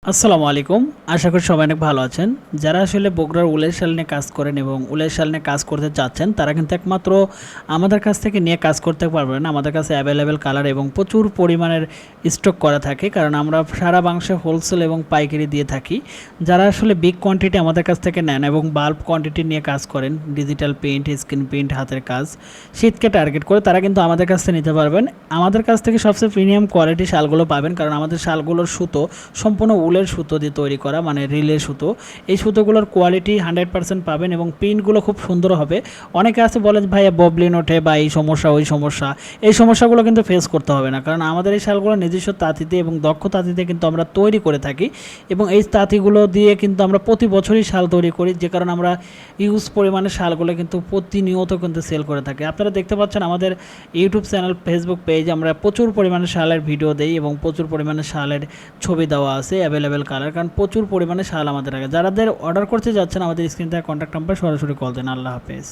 আসসালামু আলাইকুম। আশা করি সবাই অনেক ভালো আছেন। যারা আসলে বগুড়ার উলের শাল নিয়ে কাজ করেন এবং উলের শাল নিয়ে কাজ করতে চাচ্ছেন, তারা কিন্তু একমাত্র আমাদের কাছ থেকে নিয়ে কাজ করতে পারবেন। আমাদের কাছে অ্যাভেলেবেল কালার এবং প্রচুর পরিমাণের স্টক করা থাকে, কারণ আমরা সারা বাংলাদেশে হোলসেল এবং পাইকারি দিয়ে থাকি। যারা আসলে বিগ কোয়ান্টিটি আমাদের কাছ থেকে নেন এবং বাল্ক কোয়ান্টিটি নিয়ে কাজ করেন, ডিজিটাল প্রিন্ট, স্ক্রিন প্রিন্ট, হাতের কাজ, শীতকে টার্গেট করে, তারা কিন্তু আমাদের কাছ থেকে নিতে পারবেন। আমাদের কাছ থেকে সবচেয়ে প্রিমিয়াম কোয়ালিটি শালগুলো পাবেন, কারণ আমাদের শালগুলোর সুতো সম্পূর্ণ উলের সুতো দিয়ে তৈরি করা, মানে রিলের সুতো। এই সুতোগুলোর কোয়ালিটি 100% পাবেন এবং প্রিন্টগুলো খুব সুন্দর হবে। অনেকে আছে বলে ভাইয়া ববলিন ওঠে বা এই সমস্যা ওই সমস্যা, এই সমস্যাগুলো কিন্তু ফেস করতে হবে না, কারণ আমাদের এই শালগুলো নিজস্ব তাঁতিতে এবং দক্ষ তাঁতিতে কিন্তু আমরা তৈরি করে থাকি এবং এই তাঁতিগুলো দিয়ে কিন্তু আমরা প্রতি বছরই শাল তৈরি করি, যে কারণে আমরা ইউজ পরিমাণে শালগুলো কিন্তু প্রতিনিয়ত কিন্তু সেল করে থাকি। আপনারা দেখতে পাচ্ছেন আমাদের ইউটিউব চ্যানেল, ফেসবুক পেজ, আমরা প্রচুর পরিমাণে শালের ভিডিও দেই এবং প্রচুর পরিমাণে শালের ছবি দেওয়া আছে অ্যাভেলেবেল কালার, কারণ প্রচুর পরিমাণে শাল আমাদের আগে। যারাদের অর্ডার করতে যাচ্ছেন আমাদের স্ক্রিন থেকে কন্ট্যাক্ট নাম্বার সরাসরি কল দেন। আল্লাহ হাফেজ।